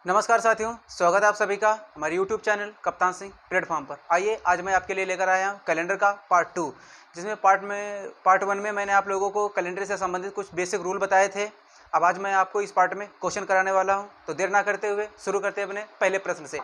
नमस्कार साथियों, स्वागत है आप सभी का हमारे YouTube channel Kaptan Singh platform पर। आइए आज मैं आपके लिए लेकर आया हूँ कैलेंडर का पार्ट 2, जिसमें पार्ट 1 में मैंने आप लोगों को कैलेंडर से संबंधित कुछ बेसिक रूल बताए थे। अब आज मैं आपको इस पार्ट में क्वेश्चन कराने वाला हूँ, तो देर ना करते हुए शुरू करते हैं अपने पहले प्रश्न से।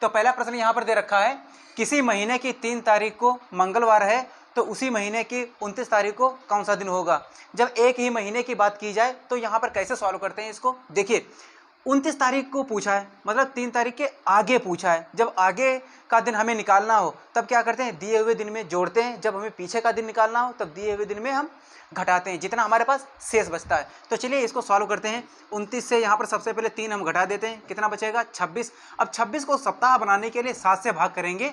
तो पहला प्रश्न यहाँ पर दे रखा है, किसी महीने की 3 तारीख को मंगलवार है तो उसी महीने की 29 तारीख को कौन सा दिन होगा। जब एक ही महीने की बात की जाए तो यहाँ पर कैसे सॉल्व करते हैं इसको। देखिए 29 तारीख को पूछा है, मतलब 3 तारीख के आगे पूछा है। जब आगे का दिन हमें निकालना हो तब क्या करते हैं, दिए हुए दिन में जोड़ते हैं। जब हमें पीछे का दिन निकालना हो तब दिए हुए दिन में हम घटाते हैं, जितना हमारे पास शेष बचता है। तो चलिए इसको सॉल्व करते हैं। 29 से यहाँ पर सबसे पहले 3 हम घटा देते हैं, कितना बचेगा 26। अब 26 को सप्ताह बनाने के लिए 7 से भाग करेंगे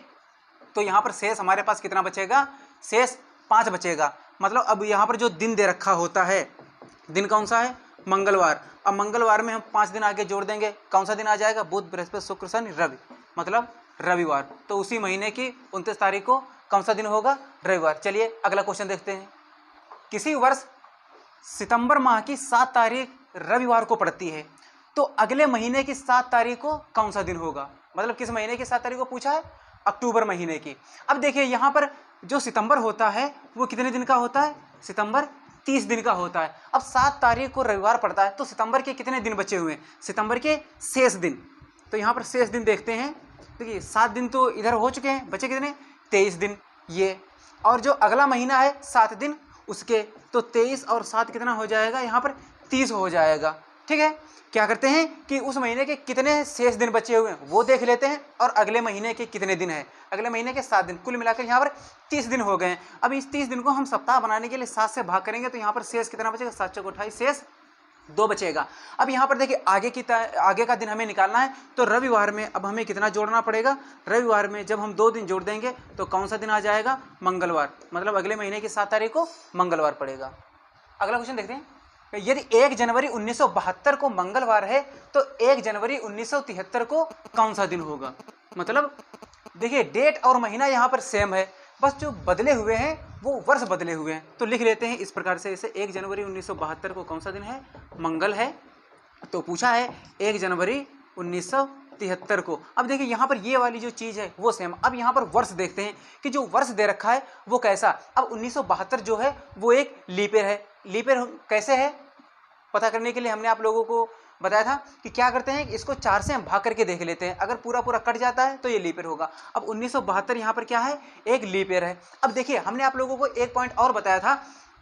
तो यहाँ पर शेष हमारे पास कितना बचेगा, शेष 5 बचेगा। मतलब अब यहाँ पर जो दिन दे रखा होता है, दिन कौन सा है, मंगलवार। अब मंगलवार में हम 5 दिन आगे जोड़ देंगे, कौन सा दिन आ जाएगा, बुध बृहस्पति शुक्र शनि रवि, मतलब रविवार। तो उसी महीने की 29 तारीख को कौन सा दिन होगा, रविवार। चलिए अगला क्वेश्चन देखते हैं। किसी वर्ष सितंबर माह की 7 तारीख रविवार को पड़ती है तो अगले महीने की 7 तारीख को कौन सा दिन होगा। मतलब किस महीने की 7 तारीख को पूछा है, अक्टूबर महीने की। अब देखिए यहाँ पर जो सितंबर होता है वो कितने दिन का होता है, सितंबर 30 दिन का होता है। अब 7 तारीख को रविवार पड़ता है तो सितंबर के कितने दिन बचे हुए हैं, सितंबर के शेष दिन। तो यहाँ पर शेष दिन देखते हैं। देखिए 7 दिन तो इधर हो चुके हैं, बचे कितने, 23 दिन ये। और जो अगला महीना है 7 दिन उसके, तो 23 और 7 कितना हो जाएगा, यहाँ पर 30 हो जाएगा। ठीक है, क्या करते हैं कि उस महीने के कितने शेष दिन बचे हुए हैं वो देख लेते हैं और अगले महीने के कितने दिन हैं, अगले महीने के 7 दिन, कुल मिलाकर यहाँ पर 30 दिन हो गए हैं। अब इस 30 दिन को हम सप्ताह बनाने के लिए 7 से भाग करेंगे तो यहाँ पर शेष कितना बचेगा, 7 चौक 28, शेष 2 बचेगा। अब यहाँ पर देखिए आगे का दिन हमें निकालना है तो रविवार में अब हमें कितना जोड़ना पड़ेगा, रविवार में जब हम 2 दिन जोड़ देंगे तो कौन सा दिन आ जाएगा, मंगलवार। मतलब अगले महीने की 7 तारीख को मंगलवार पड़ेगा। अगला क्वेश्चन देखते हैं। यदि 1 जनवरी 1972 को मंगलवार है तो 1 जनवरी 1973 को कौन सा दिन होगा। मतलब देखिए डेट और महीना यहाँ पर सेम है, बस जो बदले हुए हैं वो वर्ष बदले हुए हैं। तो लिख लेते हैं इस प्रकार से, इसे 1 जनवरी 1972 को कौन सा दिन है, मंगल है। तो पूछा है 1 जनवरी 1973 को। अब देखिए यहाँ पर ये वाली जो चीज़ है वो सेम। अब यहाँ पर वर्ष देखते हैं कि जो वर्ष दे रखा है वो कैसा। अब 1972 जो है वो एक लीप ईयर है। लीप ईयर कैसे है पता करने के लिए हमने आप लोगों को बताया था कि क्या करते हैं, इसको 4 से हम भाग करके देख लेते हैं। अगर पूरा पूरा कट जाता है तो ये लीप ईयर होगा। अब 1972 यहाँ पर क्या है, एक लीप ईयर है। अब देखिए हमने आप लोगों को एक पॉइंट और बताया था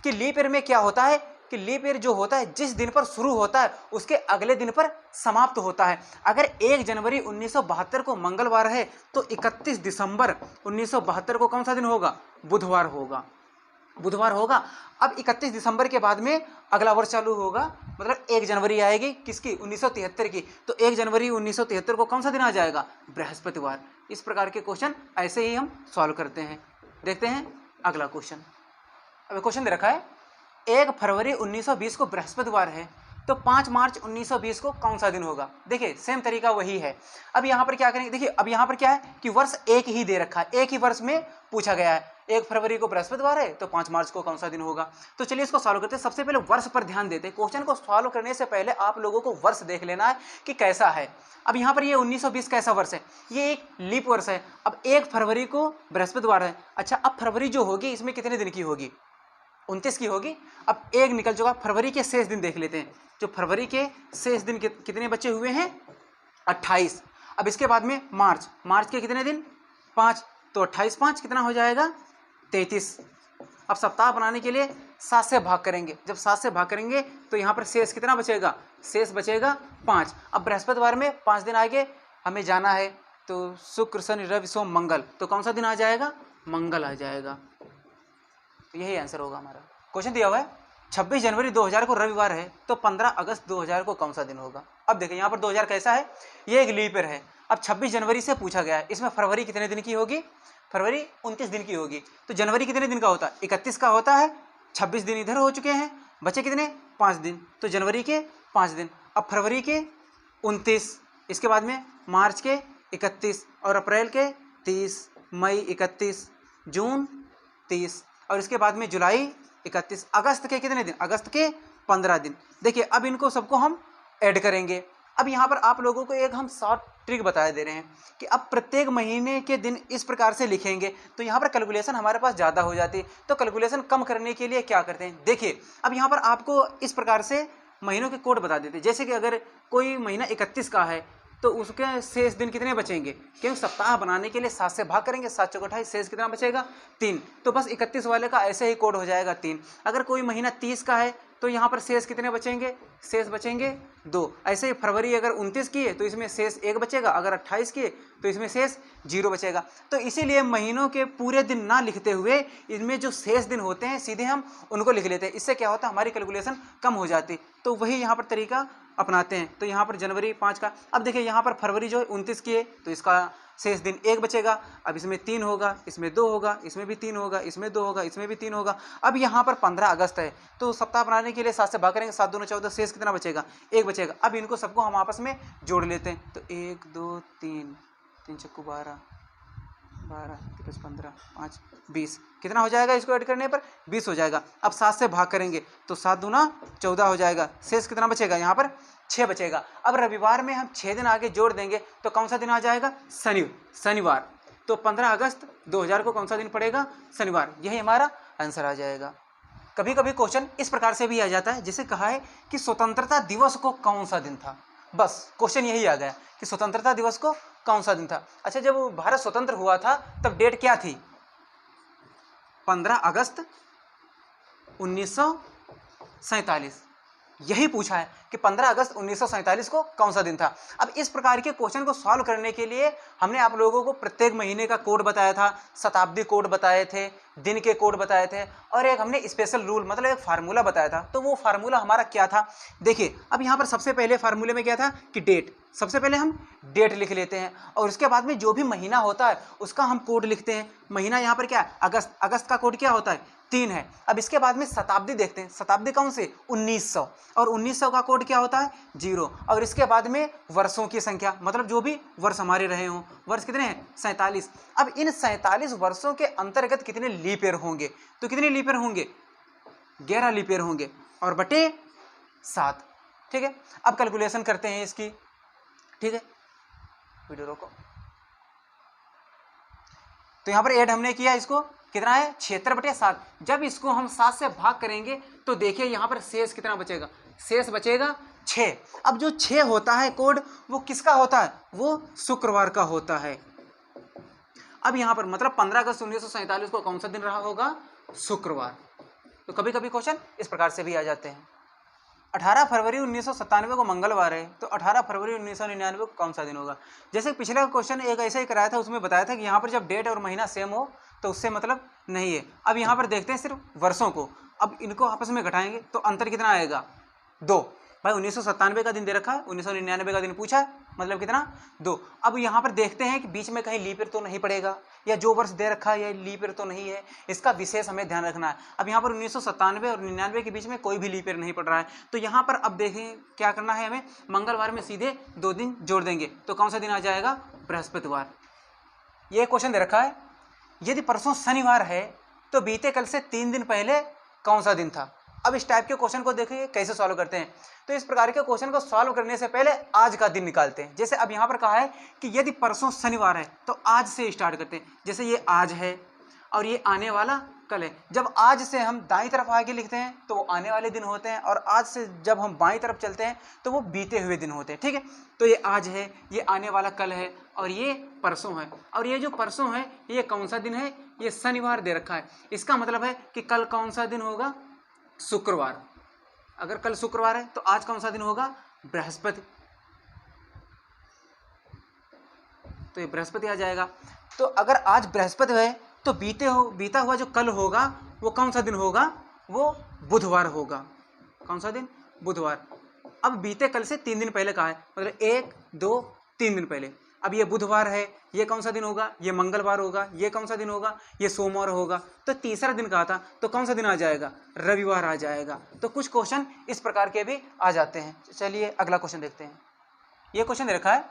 कि लीप ईयर में क्या होता है कि लीप ईयर जो होता है जिस दिन पर शुरू होता है उसके अगले दिन पर समाप्त होता है। अगर 1 जनवरी 1972 को मंगलवार है तो 31 दिसंबर 1972 को कौन सा दिन होगा, बुधवार होगा, बुधवार होगा। अब 31 दिसंबर के बाद में अगला वर्ष चालू होगा, मतलब 1 जनवरी आएगी किसकी, 1973 की। तो 1 जनवरी 1973 को कौन सा दिन आ जाएगा, बृहस्पतिवार। इस प्रकार के क्वेश्चन ऐसे ही हम सॉल्व करते हैं। देखते हैं अगला क्वेश्चन। अब क्वेश्चन दे रखा है 1 फरवरी 1920 को बृहस्पतिवार है तो 5 मार्च 1920 को कौन सा दिन होगा। देखिए सेम तरीका वही है। अब यहाँ पर क्या करेंगे, देखिए अब यहाँ पर क्या है कि वर्ष एक ही दे रखा है, एक ही वर्ष में पूछा गया है। 1 फरवरी को बृहस्पतिवार है तो 5 मार्च को कौन सा दिन होगा। तो चलिए इसको सॉल्व करते हैं। सबसे पहले वर्ष पर ध्यान देते हैं। क्वेश्चन को सॉल्व करने से पहले आप लोगों को वर्ष देख लेना है कि कैसा है। अब यहाँ पर ये 1920 कैसा वर्ष है, ये एक लीप वर्ष है। अब 1 फरवरी को बृहस्पतिवार है। अच्छा अब फरवरी जो होगी इसमें कितने दिन की होगी, 29 की होगी। अब 1 निकल चुका, फरवरी के शेष दिन देख लेते हैं। जो फरवरी के शेष दिन कितने बचे हुए हैं, 28। अब इसके बाद में मार्च, मार्च के कितने दिन, 5। तो 28 5 कितना हो जाएगा, 33। अब सप्ताह बनाने के लिए 7 से भाग करेंगे। जब 7 से भाग करेंगे तो यहाँ पर शेष कितना बचेगा, शेष बचेगा 5। अब बृहस्पतिवार में 5 दिन आगे हमें जाना है तो शुक्र शनि रवि सोम मंगल, तो कौन सा दिन आ जाएगा, मंगल आ जाएगा। यही आंसर होगा हमारा। क्वेश्चन दिया हुआ है 26 जनवरी 2000 को रविवार है तो 15 अगस्त 2000 को कौन सा दिन होगा। अब देखिए यहाँ पर 2000 कैसा है, ये एक लीप ईयर है। अब 26 जनवरी से पूछा गया है, इसमें फरवरी कितने दिन की होगी, फरवरी 29 दिन की होगी। तो जनवरी कितने दिन का होता है, 31 का होता है। 26 दिन इधर हो चुके हैं, बचे कितने, 5 दिन। तो जनवरी के 5 दिन। अब फरवरी के 29, इसके बाद में मार्च के 31 और अप्रैल के 30, मई 31, जून 30 और इसके बाद में जुलाई 31, अगस्त के कितने दिन, अगस्त के 15 दिन। देखिए अब इनको सबको हम ऐड करेंगे। अब यहाँ पर आप लोगों को एक हम शॉर्ट ट्रिक बता दे रहे हैं कि अब प्रत्येक महीने के दिन इस प्रकार से लिखेंगे तो यहाँ पर कैलकुलेशन हमारे पास ज़्यादा हो जाती है। तो कैलकुलेशन कम करने के लिए क्या करते हैं, देखिए अब यहाँ पर आपको इस प्रकार से महीनों के कोड बता देते हैं। जैसे कि अगर कोई महीना 31 का है तो उसके शेष दिन कितने बचेंगे, क्योंकि सप्ताह बनाने के लिए 7 से भाग करेंगे, 7 चौक 28, शेष कितना बचेगा 3। तो बस 31 वाले का ऐसे ही कोड हो जाएगा 3। अगर कोई महीना 30 का है तो यहाँ पर शेष कितने बचेंगे, शेष बचेंगे 2। ऐसे ही फरवरी अगर 29 की है तो इसमें शेष 1 बचेगा, अगर 28 की है तो इसमें शेष 0 बचेगा। तो इसीलिए महीनों के पूरे दिन ना लिखते हुए इनमें जो शेष दिन होते हैं सीधे हम उनको लिख लेते हैं। इससे क्या होता है, हमारी कैलकुलेशन कम हो जाती। तो वही यहाँ पर तरीका अपनाते हैं। तो यहाँ पर जनवरी 5 का, अब देखिए यहाँ पर फरवरी जो है 29 की है तो इसका शेष दिन 1 बचेगा। अब इसमें 3 होगा, इसमें 2 होगा, इसमें भी 3 होगा, इसमें 2 होगा, इसमें भी 3 होगा। अब यहाँ पर 15 अगस्त है तो सप्ताह बनाने के लिए 7 से भाग करेंगे, 7 दूनी 14, शेष कितना बचेगा 1 बचेगा। अब इनको सबको हम आपस में जोड़ लेते हैं। तो 1 2 3 3 चक्कू 12 12 3 15 5 20 कितना हो जाएगा, इसको ऐड करने पर 20 हो जाएगा। अब 7 से भाग करेंगे तो 7 दूना 14 हो जाएगा, शेष कितना बचेगा यहाँ पर 6 बचेगा। अब रविवार में हम 6 दिन आगे जोड़ देंगे तो कौन सा दिन आ जाएगा, शनिवार। तो 15 अगस्त 2000 को कौन सा दिन पड़ेगा, शनिवार। यही हमारा आंसर आ जाएगा। कभी कभी क्वेश्चन इस प्रकार से भी आ जाता है, जैसे कहा है कि स्वतंत्रता दिवस को कौन सा दिन था, बस क्वेश्चन यही आ गया कि स्वतंत्रता दिवस को कौन सा दिन था। अच्छा, जब भारत स्वतंत्र हुआ था तब डेट क्या थी, 15 अगस्त 1947। यही पूछा है कि 15 अगस्त 1947 को कौन सा दिन था। अब इस प्रकार के क्वेश्चन को सॉल्व करने के लिए हमने आप लोगों को प्रत्येक महीने का कोड बताया था, शताब्दी कोड बताए थे, दिन के कोड बताए थे, और एक हमने स्पेशल रूल मतलब एक फार्मूला बताया था। तो वो फार्मूला हमारा क्या था, देखिए अब यहाँ पर सबसे पहले फार्मूले में क्या था कि डेट, सबसे पहले हम डेट लिख लेते हैं और उसके बाद में जो भी महीना होता है उसका हम कोड लिखते हैं। महीना यहाँ पर क्या है, अगस्त, अगस्त का कोड क्या होता है 3 है। अब इसके बाद में शताब्दी देखते हैं, शताब्दी कौन से 1900, और 1900 का कोड क्या होता है 0। और इसके बाद में वर्षों की संख्या मतलब जो भी वर्ष हमारे रहे हों, वर्ष कितने हैं 47। अब इन 47 वर्षों के अंतर्गत कितने लीप ईयर होंगे, तो कितने लीप ईयर होंगे 11 लीप ईयर होंगे और बटे 7। ठीक है, अब कैलकुलेशन करते हैं इसकी। ठीक है, वीडियो रोको। तो यहाँ पर ऐड हमने किया, इसको कितना है 76/7। जब इसको हम 7 से भाग करेंगे तो देखिए यहाँ पर शेष कितना बचेगा, शेष बचेगा 6। अब जो 6 होता है कोड वो किसका होता है, वो शुक्रवार का होता है। अब यहाँ पर मतलब 15 अगस्त 1947 को कौन सा दिन रहा होगा, शुक्रवार। तो कभी कभी क्वेश्चन इस प्रकार से भी आ जाते हैं। 18 फरवरी 1997 को मंगलवार है तो 18 फरवरी 1999 को कौन सा दिन होगा। जैसे पिछला क्वेश्चन एक ऐसा ही कराया था, उसमें बताया था कि यहाँ पर जब डेट और महीना सेम हो तो उससे मतलब नहीं है। अब यहाँ पर देखते हैं सिर्फ वर्षों को, अब इनको आपस में घटाएंगे तो अंतर कितना आएगा 2। भाई 1997 का दिन दे रखा है, 1999 का दिन पूछा है, मतलब कितना 2। अब यहाँ पर देखते हैं कि बीच में कहीं लीप ईयर तो नहीं पड़ेगा, या जो वर्ष दे रखा है या लीप ईयर तो नहीं है, इसका विशेष हमें ध्यान रखना है। अब यहाँ पर 1997 और 99 के बीच में कोई भी लीप ईयर नहीं पड़ रहा है। तो यहाँ पर अब देखें क्या करना है, हमें मंगलवार में सीधे 2 दिन जोड़ देंगे तो कौन सा दिन आ जाएगा, बृहस्पतिवार। ये क्वेश्चन दे रखा है, यदि परसों शनिवार है तो बीते कल से 3 दिन पहले कौन सा दिन था। अब इस टाइप के क्वेश्चन को देखिए कैसे सॉल्व करते हैं। तो इस प्रकार के क्वेश्चन को सॉल्व करने से पहले आज का दिन निकालते हैं। जैसे अब यहाँ पर कहा है कि यदि परसों शनिवार है तो आज से स्टार्ट करते हैं। जैसे ये आज है और ये आने वाला कल है। जब आज से हम दाईं तरफ आगे लिखते हैं तो वो आने वाले दिन होते हैं, और आज से जब हम बाईं तरफ चलते हैं तो वो बीते हुए दिन होते हैं। ठीक है, तो ये आज है, ये आने वाला कल है, और ये परसों है। और ये जो परसों है ये कौन सा दिन है, ये शनिवार दे रखा है। इसका मतलब है कि कल कौन सा दिन होगा, शुक्रवार। अगर कल शुक्रवार है तो आज कौन सा दिन होगा, बृहस्पति। तो ये बृहस्पति आ जाएगा। तो अगर आज बृहस्पति है तो बीता हुआ जो कल होगा वो कौन सा दिन होगा, वो बुधवार होगा। कौन सा दिन, बुधवार। अब बीते कल से 3 दिन पहले कहा है, मतलब 1 2 3 दिन पहले। अब ये बुधवार है, ये कौन सा दिन होगा, ये मंगलवार होगा, ये कौन सा दिन होगा, ये सोमवार होगा। तो तीसरा दिन कहा था तो कौन सा दिन आ जाएगा, रविवार आ जाएगा। तो कुछ क्वेश्चन इस प्रकार के भी आ जाते हैं। चलिए अगला क्वेश्चन देखते हैं। ये क्वेश्चन दे रखा है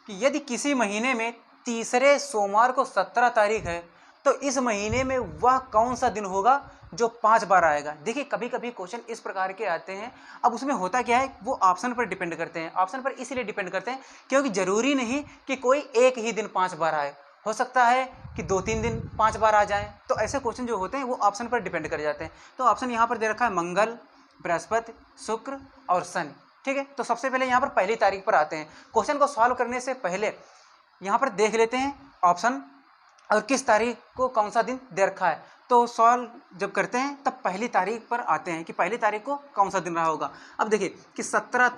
कि यदि किसी महीने में तीसरे सोमवार को 17 तारीख है तो इस महीने में वह कौन सा दिन होगा जो 5 बार आएगा। देखिए कभी कभी क्वेश्चन इस प्रकार के आते हैं, अब उसमें होता क्या है, वो ऑप्शन पर डिपेंड करते हैं। ऑप्शन पर इसीलिए डिपेंड करते हैं क्योंकि जरूरी नहीं कि कोई एक ही दिन 5 बार आए, हो सकता है कि 2-3 दिन 5 बार आ जाए। तो ऐसे क्वेश्चन जो होते हैं वो ऑप्शन पर डिपेंड कर जाते हैं। तो ऑप्शन यहाँ पर दे रखा है मंगल, बृहस्पति, शुक्र और शनि। ठीक है, तो सबसे पहले यहाँ पर पहली तारीख पर आते हैं। क्वेश्चन को सॉल्व करने से पहले यहाँ पर देख लेते हैं ऑप्शन और किस तारीख को कौन सा दिन दे रखा है। तो सॉल्व जब करते हैं तब पहली तारीख पर आते हैं कि पहली तारीख को कौन सा दिन रहा होगा। अब देखिए कि 17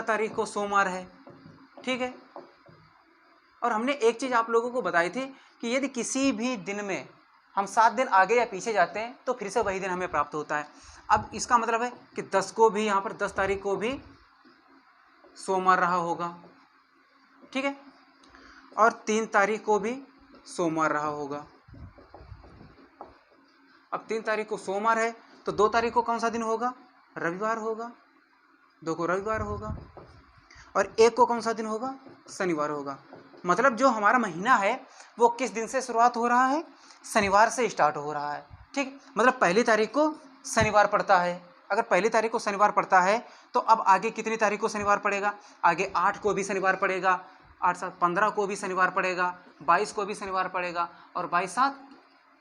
तारीख को सोमवार है। ठीक है, और हमने एक चीज़ आप लोगों को बताई थी कि यदि किसी भी दिन में हम 7 दिन आगे या पीछे जाते हैं तो फिर से वही दिन हमें प्राप्त होता है। अब इसका मतलब है कि 10 को भी, यहाँ पर 10 तारीख को भी सोमवार रहा होगा। ठीक है, और 3 तारीख को भी सोमवार रहा होगा। अब 3 तारीख को सोमवार है तो 2 तारीख को कौन सा दिन होगा, रविवार होगा। 2 को रविवार होगा और 1 को कौन सा दिन होगा, शनिवार होगा। मतलब जो हमारा महीना है वो किस दिन से शुरुआत हो रहा है, शनिवार से स्टार्ट हो रहा है। ठीक, मतलब पहली तारीख को शनिवार पड़ता है। अगर पहली तारीख को शनिवार पड़ता है तो अब आगे कितनी तारीख को शनिवार पड़ेगा, आगे 8 को भी शनिवार पड़ेगा, 8-7 15 को भी शनिवार पड़ेगा, 22 को भी शनिवार पड़ेगा और 22-7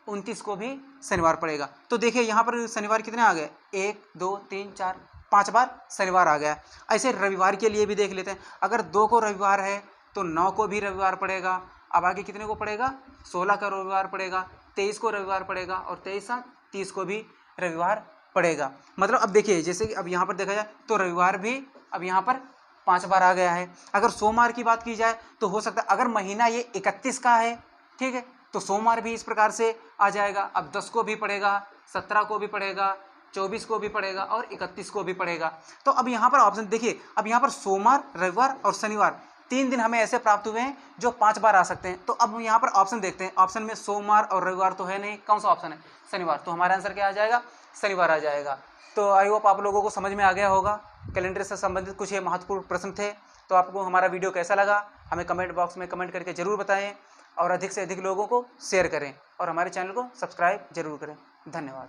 29 को भी शनिवार पड़ेगा। तो देखिए यहाँ पर शनिवार कितने आ गए, 1 2 3 4 5 बार शनिवार आ गया। ऐसे रविवार के लिए भी देख लेते हैं। अगर 2 को रविवार है तो 9 को भी रविवार पड़ेगा। अब आगे कितने को पड़ेगा, 16 का रविवार पड़ेगा, 23 को रविवार पड़ेगा और 23-7 30 को भी रविवार पड़ेगा। मतलब अब देखिए जैसे कि अब यहाँ पर देखा जाए तो रविवार भी अब यहाँ पर 5 बार आ गया है। अगर सोमवार की बात की जाए तो हो सकता है अगर महीना ये 31 का है, ठीक है, तो सोमवार भी इस प्रकार से आ जाएगा। अब 10 को भी पड़ेगा, 17 को भी पड़ेगा, 24 को भी पड़ेगा और 31 को भी पड़ेगा। तो अब यहाँ पर ऑप्शन देखिए, अब यहाँ पर सोमवार, रविवार और शनिवार 3 दिन हमें ऐसे प्राप्त हुए हैं जो 5 बार आ सकते हैं। तो अब यहाँ पर ऑप्शन देखते हैं। ऑप्शन में सोमवार और रविवार तो है नहीं, कौन सा ऑप्शन है, शनिवार। तो हमारा आंसर क्या आ जाएगा, शनिवार आ जाएगा। तो आई होप आप लोगों को समझ में आ गया होगा। कैलेंडर से संबंधित कुछ ये महत्वपूर्ण प्रश्न थे। तो आपको हमारा वीडियो कैसा लगा हमें कमेंट बॉक्स में कमेंट करके ज़रूर बताएं और अधिक से अधिक लोगों को शेयर करें और हमारे चैनल को सब्सक्राइब जरूर करें। धन्यवाद।